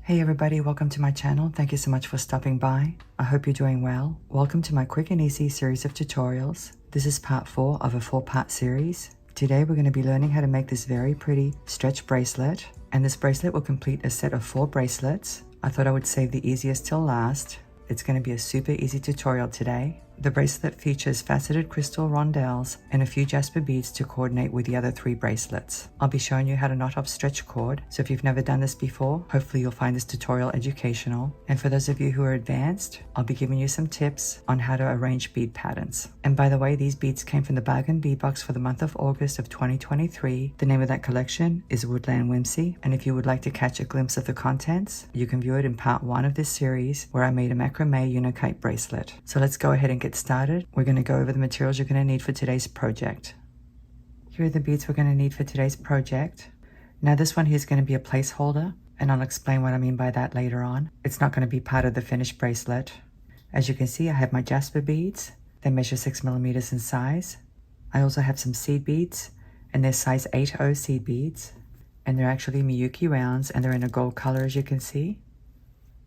Hey everybody, welcome to my channel. Thank you so much for stopping by. I hope you're doing well. Welcome to my quick and easy series of tutorials. This is part 4 of a 4-part series. Today we're going to be learning how to make this very pretty stretch bracelet. And this bracelet will complete a set of 4 bracelets. I thought I would save the easiest till last. It's going to be a super easy tutorial today. The bracelet features faceted crystal rondelles and a few Jasper beads to coordinate with the other 3 bracelets. I'll be showing you how to knot off stretch cord, so if you've never done this before, hopefully you'll find this tutorial educational. And for those of you who are advanced, I'll be giving you some tips on how to arrange bead patterns. And by the way, these beads came from the Bargain Bead Box for the month of August of 2023. The name of that collection is Woodland Whimsy, and if you would like to catch a glimpse of the contents, you can view it in part 1 of this series where I made a macrame unokite bracelet. So let's go ahead and get started. We're going to go over the materials you're going to need for today's project. Here are the beads we're going to need for today's project. Now this one here is going to be a placeholder, and I'll explain what I mean by that later on. It's not going to be part of the finished bracelet. As you can see, I have my Jasper beads. They measure 6mm in size. I also have some seed beads, and they're size 8/0 seed beads, and they're actually Miyuki rounds, and they're in a gold color, as you can see.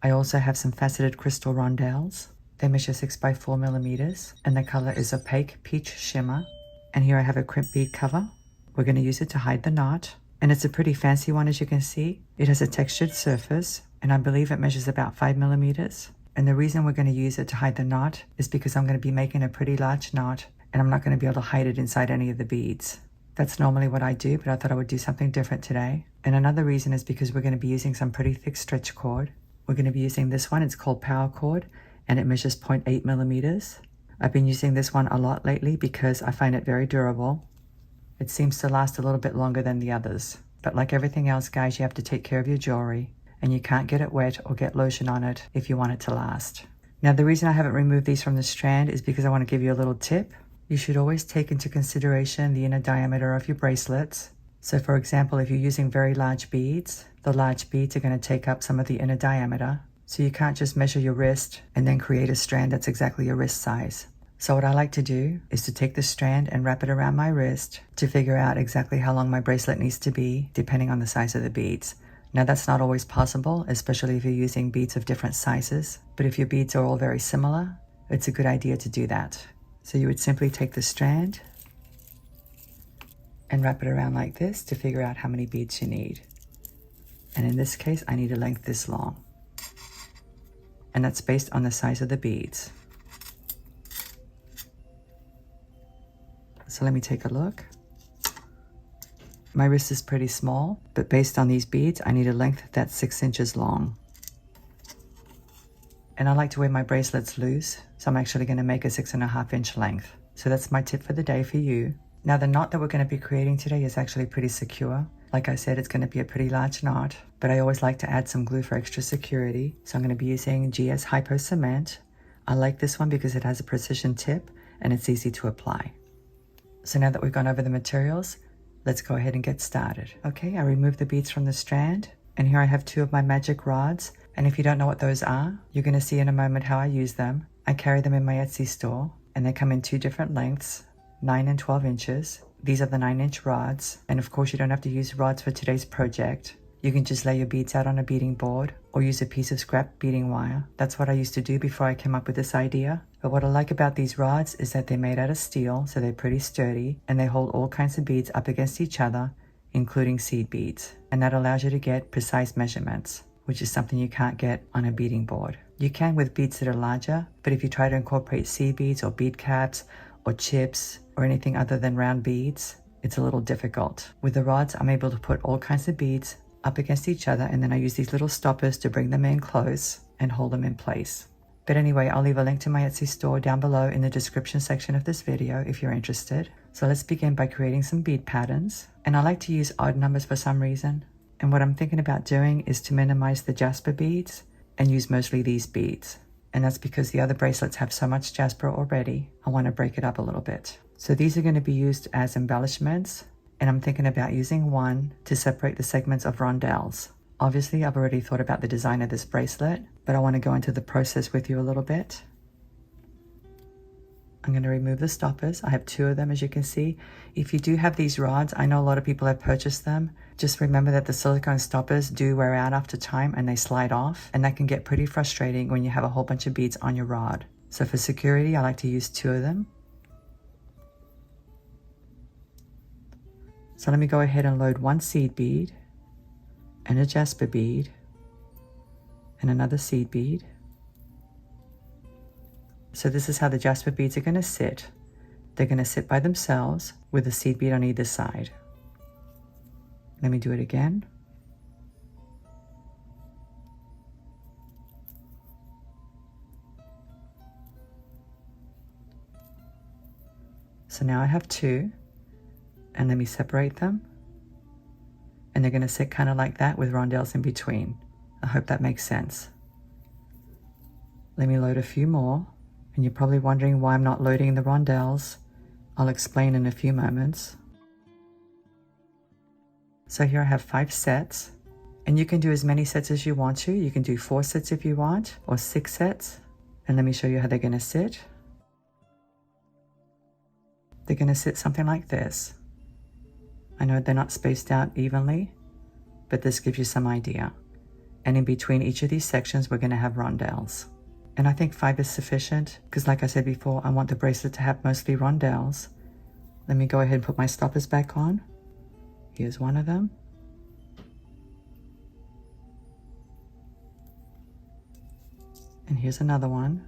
I also have some faceted crystal rondelles. They measure 6x4mm, and the color is opaque peach shimmer. And here I have a crimp bead cover. We're going to use it to hide the knot, and it's a pretty fancy one, as you can see. It has a textured surface, and I believe it measures about 5mm. And the reason we're going to use it to hide the knot is because I'm going to be making a pretty large knot, and I'm not going to be able to hide it inside any of the beads. That's normally what I do, but I thought I would do something different today. And another reason is because we're going to be using some pretty thick stretch cord. We're going to be using this one. It's called Powercord, and it measures 0.8mm. I've been using this one a lot lately because I find it very durable. It seems to last a little bit longer than the others. But like everything else, guys, you have to take care of your jewelry, and you can't get it wet or get lotion on it if you want it to last. Now, the reason I haven't removed these from the strand is because I want to give you a little tip. You should always take into consideration the inner diameter of your bracelets. So for example, if you're using very large beads, the large beads are going to take up some of the inner diameter. So you can't just measure your wrist and then create a strand that's exactly your wrist size. So what I like to do is to take the strand and wrap it around my wrist to figure out exactly how long my bracelet needs to be, depending on the size of the beads. Now that's not always possible, especially if you're using beads of different sizes. But if your beads are all very similar, it's a good idea to do that. So you would simply take the strand and wrap it around like this to figure out how many beads you need. And in this case, I need a length this long. And that's based on the size of the beads. So let me take a look. My wrist is pretty small, but based on these beads, I need a length that's 6 inches long. And I like to wear my bracelets loose, so I'm actually going to make a 6.5 inch length. So that's my tip for the day for you. Now the knot that we're going to be creating today is actually pretty secure. Like I said, it's going to be a pretty large knot, but I always like to add some glue for extra security. So I'm going to be using GS Hypo Cement. I like this one because it has a precision tip and it's easy to apply. So now that we've gone over the materials, let's go ahead and get started. Okay, I removed the beads from the strand, and here I have 2 of my magic rods. And if you don't know what those are, you're going to see in a moment how I use them. I carry them in my Etsy store, and they come in 2 different lengths, 9 and 12 inches. These are the 9-inch rods, and of course you don't have to use rods for today's project. You can just lay your beads out on a beading board or use a piece of scrap beading wire. That's what I used to do before I came up with this idea. But what I like about these rods is that they're made out of steel, so they're pretty sturdy, and they hold all kinds of beads up against each other, including seed beads. And that allows you to get precise measurements, which is something you can't get on a beading board. You can with beads that are larger, but if you try to incorporate seed beads or bead caps or chips or anything other than round beads, it's a little difficult. With the rods, I'm able to put all kinds of beads up against each other, and then I use these little stoppers to bring them in close and hold them in place. But anyway, I'll leave a link to my Etsy store down below in the description section of this video if you're interested. So let's begin by creating some bead patterns. And I like to use odd numbers for some reason. And what I'm thinking about doing is to minimize the Jasper beads and use mostly these beads. And that's because the other bracelets have so much Jasper already. I want to break it up a little bit. So these are going to be used as embellishments, and I'm thinking about using one to separate the segments of rondelles. Obviously, I've already thought about the design of this bracelet, but I want to go into the process with you a little bit. I'm going to remove the stoppers. I have 2 of them, as you can see. If you do have these rods, I know a lot of people have purchased them. Just remember that the silicone stoppers do wear out after time and they slide off, and that can get pretty frustrating when you have a whole bunch of beads on your rod. So for security, I like to use 2 of them. So let me go ahead and load 1 seed bead and a Jasper bead and another seed bead. So this is how the Jasper beads are going to sit. They're going to sit by themselves with a seed bead on either side. Let me do it again. So now I have 2, and let me separate them. And they're going to sit kind of like that with rondelles in between. I hope that makes sense. Let me load a few more. And you're probably wondering why I'm not loading the rondelles. I'll explain in a few moments. So here I have 5 sets, and you can do as many sets as you want to. You can do 4 sets if you want, or 6 sets. And let me show you how they're going to sit. They're going to sit something like this. I know they're not spaced out evenly, but this gives you some idea. And in between each of these sections, we're going to have rondelles. And I think 5 is sufficient because, like I said before, I want the bracelet to have mostly rondelles. Let me go ahead and put my stoppers back on. Here's one of them. And here's another one.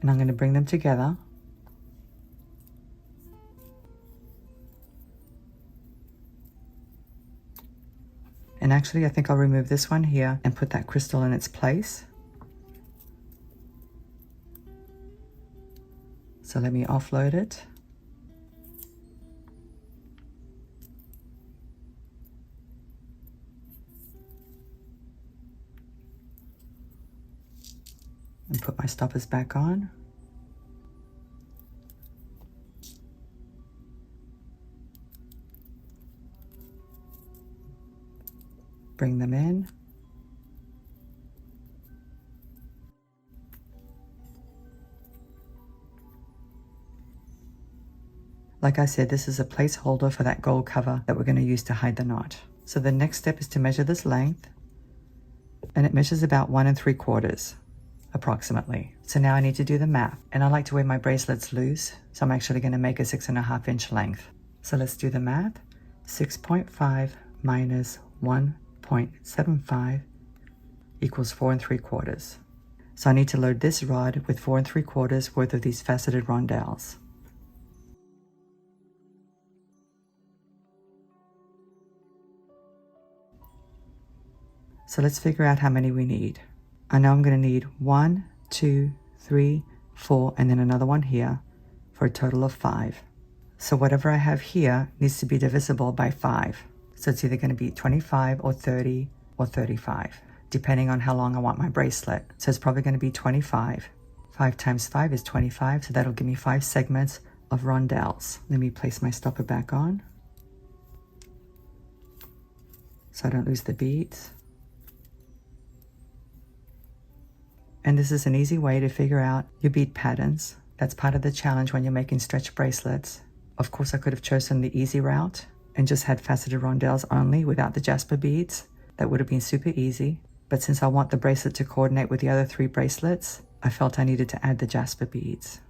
And I'm going to bring them together. And actually, I think I'll remove this one here and put that crystal in its place. So let me offload it. And put my stoppers back on. Bring them in. Like I said, this is a placeholder for that gold cover that we're going to use to hide the knot. So the next step is to measure this length, and it measures about 1 3/4 approximately. So now I need to do the math, and I like to wear my bracelets loose, so I'm actually going to make a 6.5 inch length. So let's do the math. 6.5 minus 1.75 equals 4 3/4. So I need to load this rod with 4 3/4 worth of these faceted rondelles. So let's figure out how many we need. I know I'm going to need 1, 2, 3, 4, and then another one here for a total of 5. So whatever I have here needs to be divisible by 5. So it's either going to be 25 or 30 or 35, depending on how long I want my bracelet. So it's probably going to be 25. 5 times 5 is 25, so that'll give me 5 segments of rondelles. Let me place my stopper back on so I don't lose the beads. And this is an easy way to figure out your bead patterns. That's part of the challenge when you're making stretch bracelets. Of course, I could have chosen the easy route and just had faceted rondelles only without the Jasper beads. That would have been super easy. But since I want the bracelet to coordinate with the other 3 bracelets, I felt I needed to add the Jasper beads.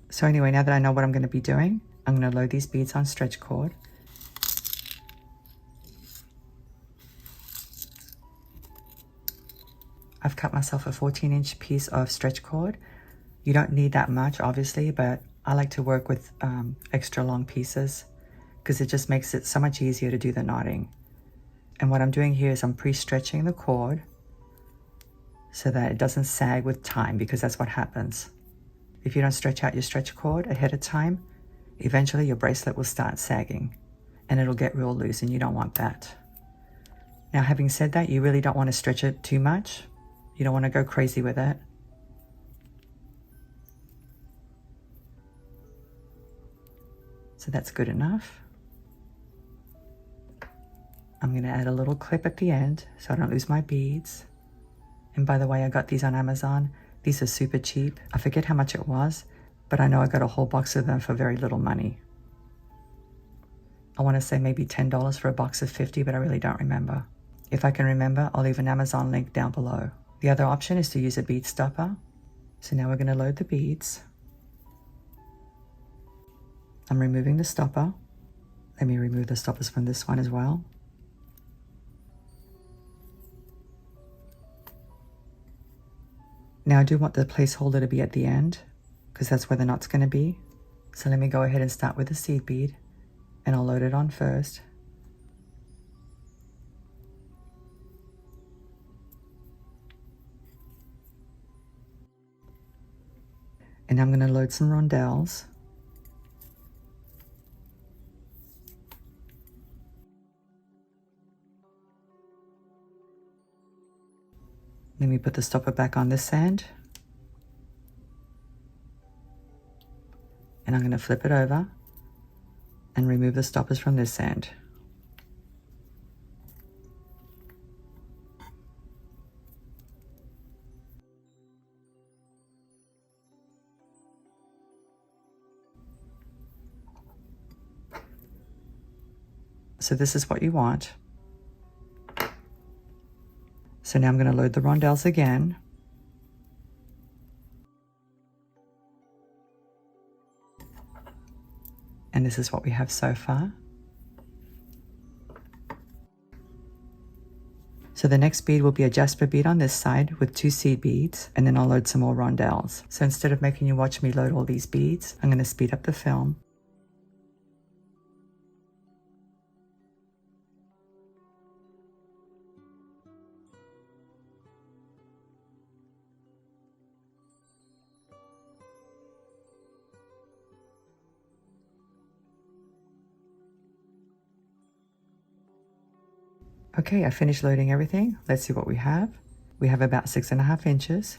So anyway, now that I know what I'm going to be doing, I'm going to load these beads on stretch cord. I've cut myself a 14-inch piece of stretch cord. You don't need that much, obviously, but I like to work with extra long pieces because it just makes it so much easier to do the knotting. And what I'm doing here is I'm pre-stretching the cord so that it doesn't sag with time, because that's what happens. If you don't stretch out your stretch cord ahead of time, eventually your bracelet will start sagging and it'll get real loose, and you don't want that. Now, having said that, you really don't want to stretch it too much. You don't want to go crazy with it. So that's good enough. I'm I'm going to add a little clip at the end so I don't lose my beads. And by the way, I got these on Amazon. These are super cheap. I forget how much it was, but I know I got a whole box of them for very little money. I want to say maybe $10 for a box of 50, but I really don't remember. If I can remember, I'll leave an Amazon link down below. The other option is to use a bead stopper. So now we're going to load the beads. I'm removing the stopper. Let me remove the stoppers from this one as well. Now I do want the placeholder to be at the end because that's where the knot's going to be. So let me go ahead and start with the seed bead and I'll load it on first. And I'm going to load some rondelles. Let me put the stopper back on this end. And I'm going to flip it over and remove the stoppers from this end. So this is what you want. So now I'm going to load the rondelles again. And this is what we have so far. So the next bead will be a Jasper bead on this side with 2 seed beads, and then I'll load some more rondelles. So instead of making you watch me load all these beads, I'm going to speed up the film. Okay, I finished loading everything. Let's see what we have. We have about 6.5 inches,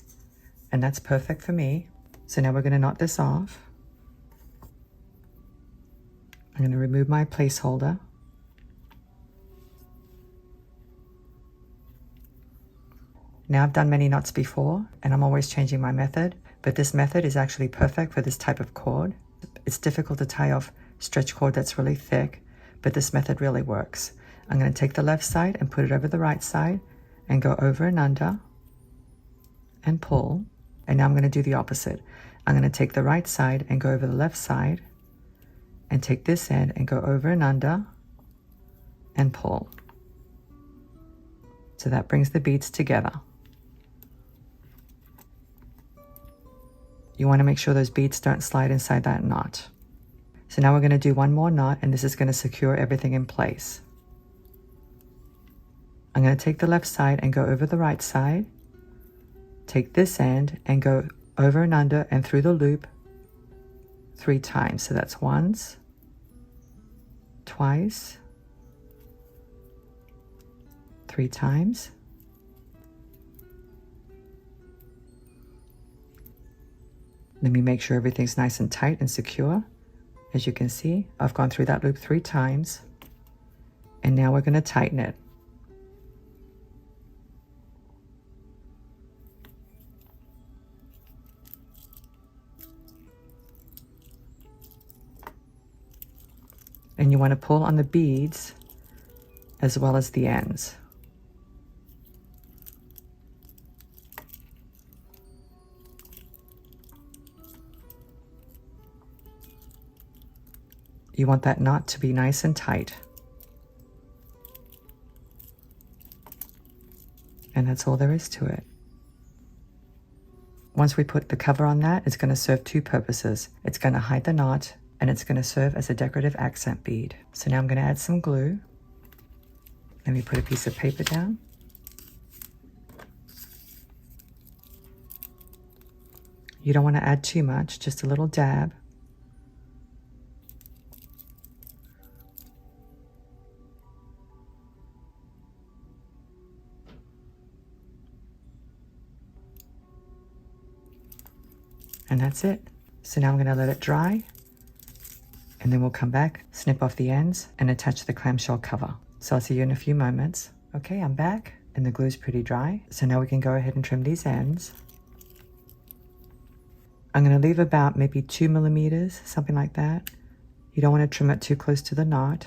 and that's perfect for me. So now we're going to knot this off. I'm going to remove my placeholder. Now I've done many knots before, and I'm always changing my method, but this method is actually perfect for this type of cord. It's difficult to tie off stretch cord that's really thick, but this method really works. I'm going to take the left side and put it over the right side and go over and under and pull. And now I'm going to do the opposite. I'm going to take the right side and go over the left side and take this end and go over and under and pull. So that brings the beads together. You want to make sure those beads don't slide inside that knot. So now we're going to do one more knot, and this is going to secure everything in place. I'm going to take the left side and go over the right side, take this end and go over and under and through the loop 3 times. So that's once, twice, 3 times. Let me make sure everything's nice and tight and secure. As you can see, I've gone through that loop 3 times, and now we're going to tighten it. And you want to pull on the beads as well as the ends. You want that knot to be nice and tight. And that's all there is to it. Once we put the cover on that, it's going to serve 2 purposes. It's going to hide the knot, and it's going to serve as a decorative accent bead. So now I'm going to add some glue. Let me put a piece of paper down. You don't want to add too much, just a little dab. And that's it. So now I'm going to let it dry. And then we'll come back, snip off the ends, and attach the clamshell cover. So I'll see you in a few moments. Okay, I'm back and the glue's pretty dry. So now we can go ahead and trim these ends. I'm going to leave about maybe 2 millimeters, something like that. You don't want to trim it too close to the knot.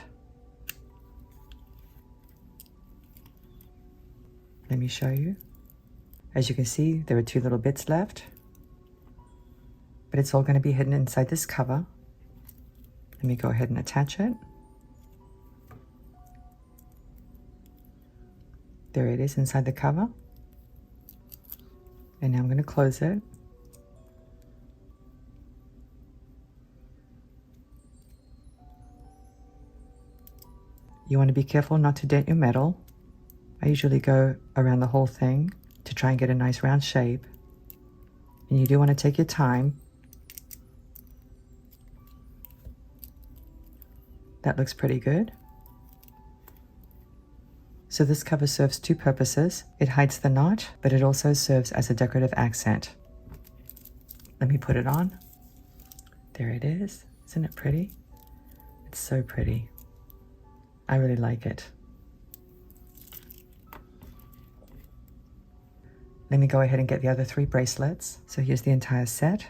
Let me show you. As you can see, there are 2 little bits left, but it's all going to be hidden inside this cover. Let me go ahead and attach it. There it is inside the cover. And now I'm going to close it. You want to be careful not to dent your metal. I usually go around the whole thing to try and get a nice round shape. And you do want to take your time. That looks pretty good. So this cover serves 2 purposes. It hides the knot, but it also serves as a decorative accent. Let me put it on. There it is. Isn't it pretty? It's so pretty. I really like it. Let me go ahead and get the other 3 bracelets. So here's the entire set.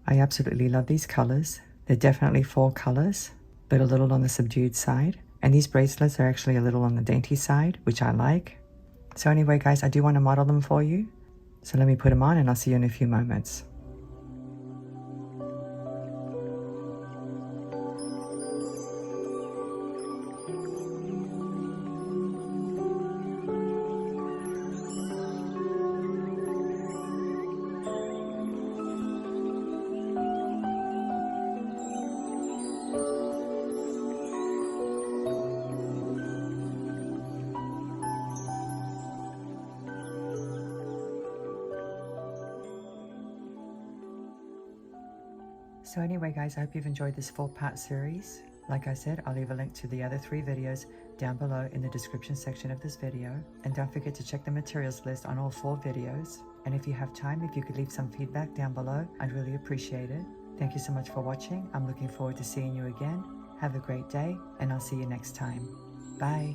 I absolutely love these colors. They're definitely fall colors, but a little on the subdued side. And these bracelets are actually a little on the dainty side, which I like. So anyway, guys, I do want to model them for you. So let me put them on and I'll see you in a few moments. So anyway, guys, I hope you've enjoyed this 4-part series. Like I said, I'll leave a link to the other 3 videos down below in the description section of this video. And don't forget to check the materials list on all 4 videos. And if you have time, if you could leave some feedback down below, I'd really appreciate it. Thank you so much for watching. I'm looking forward to seeing you again. Have a great day, and I'll see you next time. Bye.